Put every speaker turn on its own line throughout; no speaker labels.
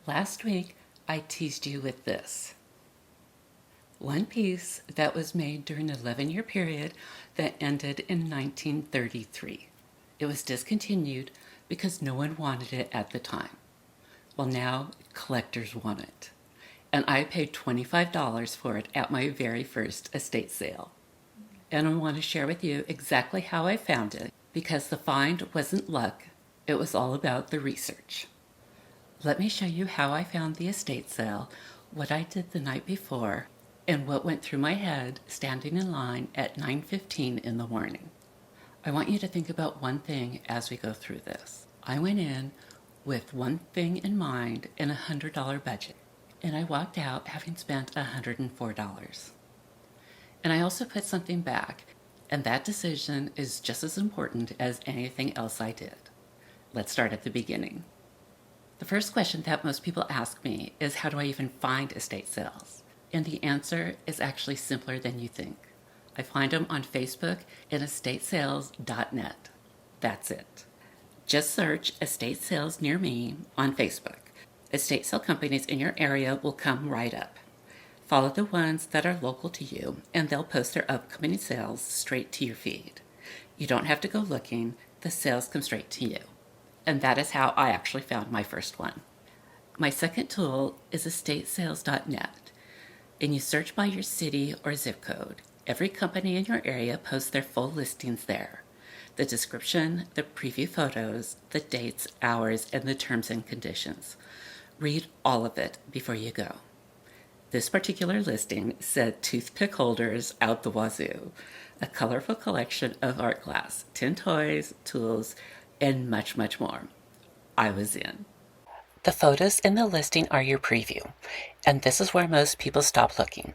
Last week, I teased you with this. One piece that was made during an 11-year period that ended in 1933. It was discontinued because no one wanted it at the time. Well, now collectors want it. And I paid $25 for it at my very first estate sale. And I want to share with you exactly how I found it because the find wasn't luck, it was all about the research. Let me show you how I found the estate sale, what I did the night before, and what went through my head standing in line at 9:15 in the morning. I want you to think about one thing as we go through this. I went in with one thing in mind and a $100 budget, and I walked out having spent $104. And I also put something back, and that decision is just as important as anything else I did. Let's start at the beginning. The first question that most people ask me is, how do I even find estate sales? And the answer is actually simpler than you think. I find them on Facebook and estatesales.net. That's it. Just search estate sales near me on Facebook. Estate sale companies in your area will come right up. Follow the ones that are local to you, and they'll post their upcoming sales straight to your feed. You don't have to go looking, the sales come straight to you. And that is how I actually found my first one. My second tool is estatesales.net, and you search by your city or zip code. Every company in your area posts their full listings there. The description, the preview photos, the dates, hours, and the terms and conditions. Read all of it before you go. This particular listing said toothpick holders out the wazoo, a colorful collection of art glass, tin toys, tools, and much, much more. I was in. The photos in the listing are your preview, and this is where most people stop looking.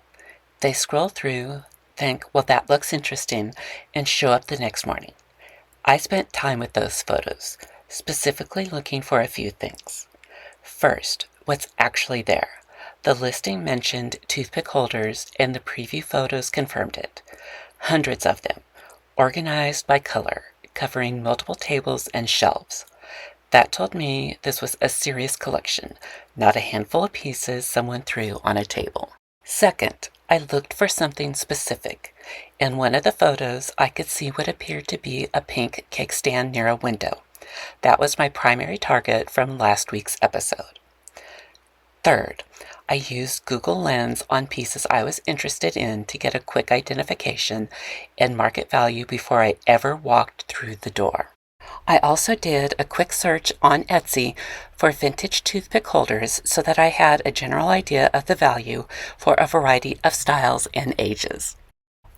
They scroll through, think, well, that looks interesting, and show up the next morning. I spent time with those photos, specifically looking for a few things. First, what's actually there. The listing mentioned toothpick holders, and the preview photos confirmed it. Hundreds of them, organized by color, covering multiple tables and shelves. That told me this was a serious collection, not a handful of pieces someone threw on a table. Second, I looked for something specific. In one of the photos, I could see what appeared to be a pink cake stand near a window. That was my primary target from last week's episode. Third, I used Google Lens on pieces I was interested in to get a quick identification and market value before I ever walked through the door. I also did a quick search on Etsy for vintage toothpick holders so that I had a general idea of the value for a variety of styles and ages.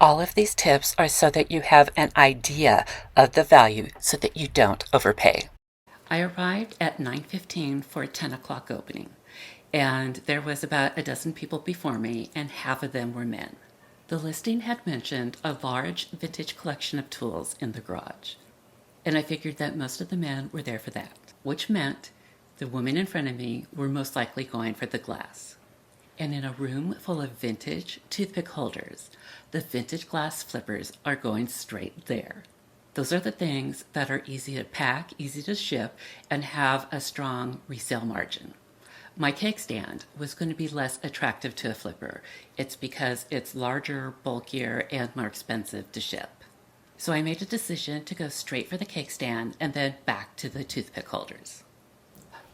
All of these tips are so that you have an idea of the value so that you don't overpay. I arrived at 9:15 for a 10 o'clock opening, and there was about a dozen people before me, and half of them were men. The listing had mentioned a large vintage collection of tools in the garage, and I figured that most of the men were there for that, which meant the women in front of me were most likely going for the glass. And in a room full of vintage toothpick holders, the vintage glass flippers are going straight there. Those are the things that are easy to pack, easy to ship, and have a strong resale margin. My cake stand was going to be less attractive to a flipper. It's because it's larger, bulkier, and more expensive to ship. So I made a decision to go straight for the cake stand and then back to the toothpick holders.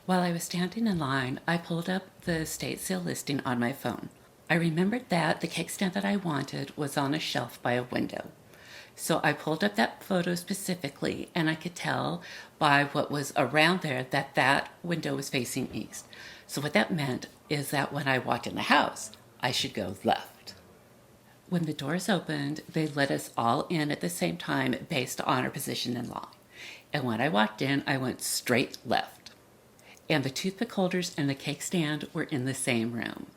While I was standing in line, I pulled up the estate sale listing on my phone. I remembered that the cake stand that I wanted was on a shelf by a window. So I pulled up that photo specifically, and I could tell by what was around there that that window was facing east. So what that meant is that when I walked in the house, I should go left. When the doors opened, they let us all in at the same time based on our position in line. And when I walked in, I went straight left. And the toothpick holders and the cake stand were in the same room.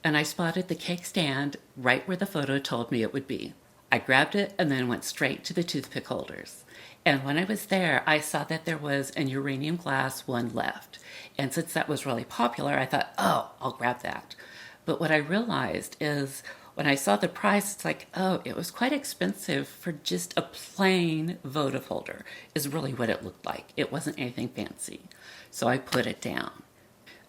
And I spotted the cake stand right where the photo told me it would be. I grabbed it and then went straight to the toothpick holders. And when I was there, I saw that there was an uranium glass one left. And since that was really popular, I thought, oh, I'll grab that. But what I realized is when I saw the price, it's like, oh, it was quite expensive for just a plain votive holder, is really what it looked like. It wasn't anything fancy. So I put it down.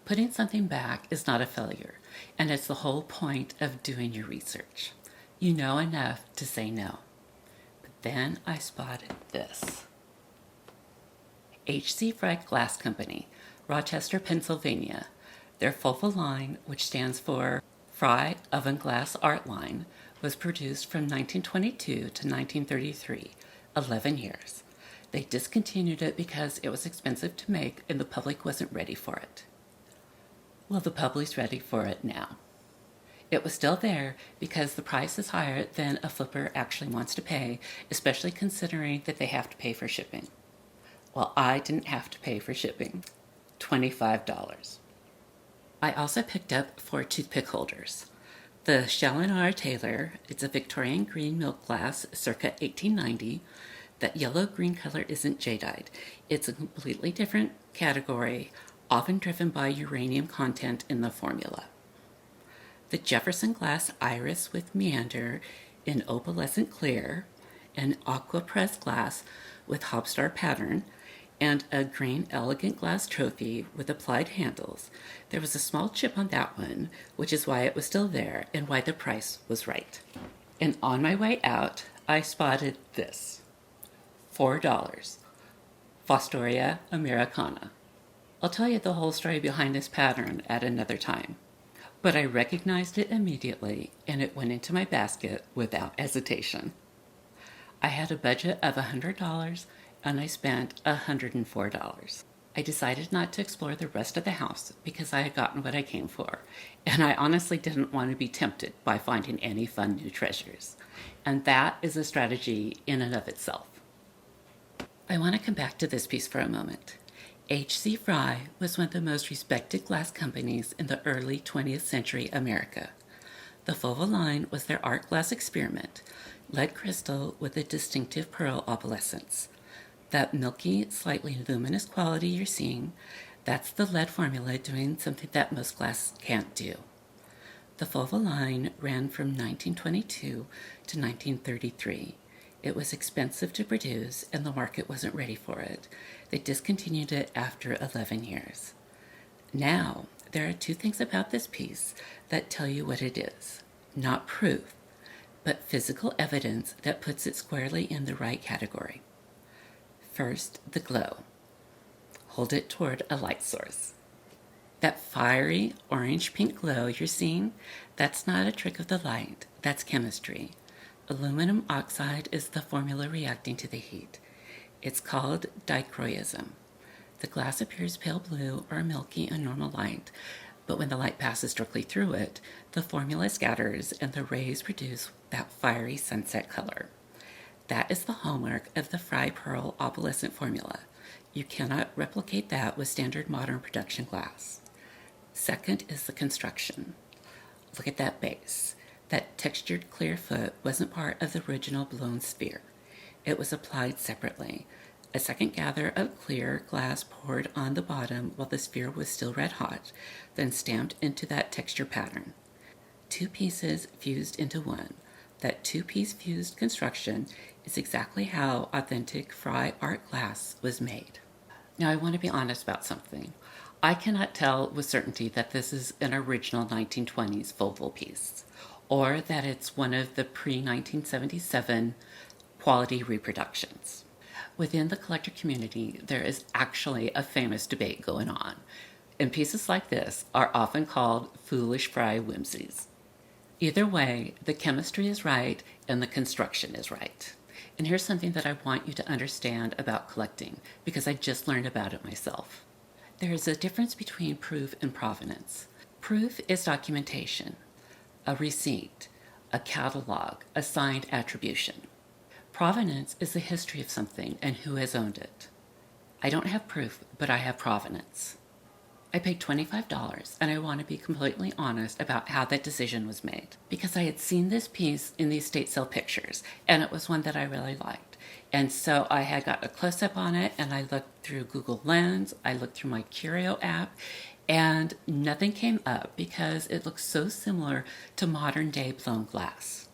Putting something back is not a failure, and it's the whole point of doing your research. You know enough to say no. But then I spotted this. H.C. Fry Glass Company, Rochester, Pennsylvania. Their Fulva line, which stands for Fry Oven Glass Art Line, was produced from 1922 to 1933, 11 years. They discontinued it because it was expensive to make and the public wasn't ready for it. Well, the public's ready for it now. It was still there because the price is higher than a flipper actually wants to pay, especially considering that they have to pay for shipping. Well, I didn't have to pay for shipping. $25. I also picked up 4 toothpick holders. The Chaloner Taylor, it's a Victorian green milk glass circa 1890. That yellow-green color isn't jadeite. It's a completely different category, often driven by uranium content in the formula. The Jefferson Glass Iris with Meander in opalescent clear, an aqua pressed glass with Hobstar pattern, and a green elegant glass trophy with applied handles. There was a small chip on that one, which is why it was still there and why the price was right. And on my way out, I spotted this. $4. Fostoria Americana. I'll tell you the whole story behind this pattern at another time. But I recognized it immediately, and it went into my basket without hesitation. I had a budget of $100, and I spent $104. I decided not to explore the rest of the house because I had gotten what I came for, and I honestly didn't want to be tempted by finding any fun new treasures. And that is a strategy in and of itself. I want to come back to this piece for a moment. H.C. Fry was one of the most respected glass companies in the early 20th century America. The Fulva line was their art glass experiment, lead crystal with a distinctive pearl opalescence. That milky, slightly luminous quality you're seeing, that's the lead formula doing something that most glass can't do. The Fulva line ran from 1922 to 1933. It was expensive to produce, and the market wasn't ready for it. They discontinued it after 11 years. Now, there are 2 things about this piece that tell you what it is. Not proof, but physical evidence that puts it squarely in the right category. First, the glow. Hold it toward a light source. That fiery orange-pink glow you're seeing, that's not a trick of the light, that's chemistry. Aluminum oxide is the formula reacting to the heat. It's called dichroism. The glass appears pale blue or milky in normal light, but when the light passes directly through it, the formula scatters and the rays produce that fiery sunset color. That is the hallmark of the Fry Pearl opalescent formula. You cannot replicate that with standard modern production glass. Second is the construction. Look at that base. That textured clear foot wasn't part of the original blown sphere. It was applied separately. A second gather of clear glass poured on the bottom while the sphere was still red hot, then stamped into that texture pattern. 2 pieces fused into one. That 2-piece fused construction is exactly how authentic Fry art glass was made. Now I want to be honest about something. I cannot tell with certainty that this is an original 1920s Fulva piece, or that it's one of the pre-1977 quality reproductions. Within the collector community, there is actually a famous debate going on, and pieces like this are often called foolish Fry whimsies. Either way, the chemistry is right and the construction is right. And here's something that I want you to understand about collecting, because I just learned about it myself. There is a difference between proof and provenance. Proof is documentation, a receipt, a catalog, a signed attribution. Provenance is the history of something and who has owned it. I don't have proof, but I have provenance. I paid $25, and I want to be completely honest about how that decision was made, because I had seen this piece in the estate sale pictures, and it was one that I really liked. And so I had got a close-up on it, and I looked through Google Lens, I looked through my Curio app, and nothing came up because it looks so similar to modern-day blown glass.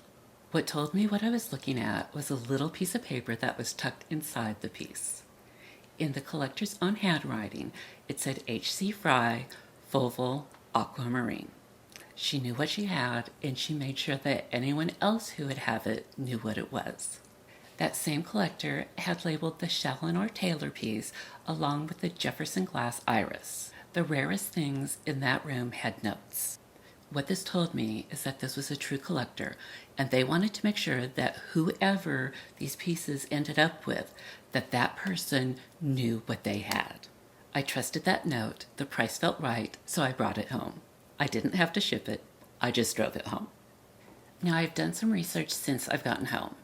What told me what I was looking at was a little piece of paper that was tucked inside the piece. In the collector's own handwriting, it said H.C. Fry, Fauvel Aquamarine. She knew what she had, and she made sure that anyone else who would have it knew what it was. That same collector had labeled the Challenor Taylor piece along with the Jefferson Glass Iris. The rarest things in that room had notes. What this told me is that this was a true collector, and they wanted to make sure that whoever these pieces ended up with, that person knew what they had. I trusted that note, the price felt right, so I brought it home. I didn't have to ship it, I just drove it home. Now, I've done some research since I've gotten home,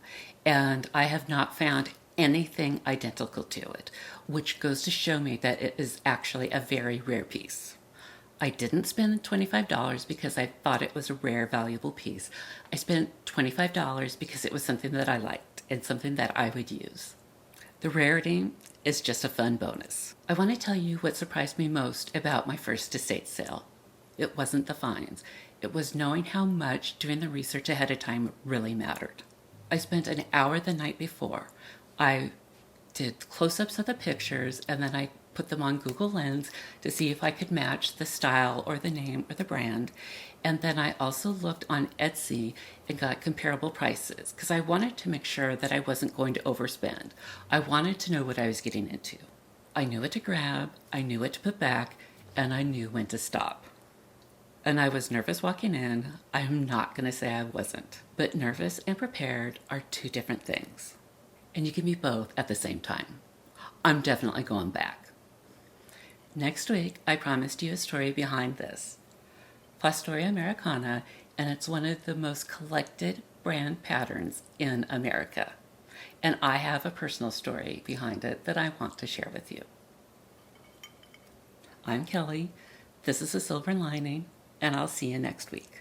and I have not found anything identical to it, which goes to show me that it is actually a very rare piece. I didn't spend $25 because I thought it was a rare, valuable piece. I spent $25 because it was something that I liked and something that I would use. The rarity is just a fun bonus. I want to tell you what surprised me most about my first estate sale. It wasn't the finds. It was knowing how much doing the research ahead of time really mattered. I spent an hour the night before. I did close-ups of the pictures, and then I put them on Google Lens to see if I could match the style or the name or the brand. And then I also looked on Etsy and got comparable prices because I wanted to make sure that I wasn't going to overspend. I wanted to know what I was getting into. I knew what to grab, I knew what to put back, and I knew when to stop. And I was nervous walking in. I am not going to say I wasn't. But nervous and prepared are two different things. And you can be both at the same time. I'm definitely going back. Next week, I promised you a story behind this. Pastoria Americana, and it's one of the most collected brand patterns in America. And I have a personal story behind it that I want to share with you. I'm Kelly. This is A Silver Lining, and I'll see you next week.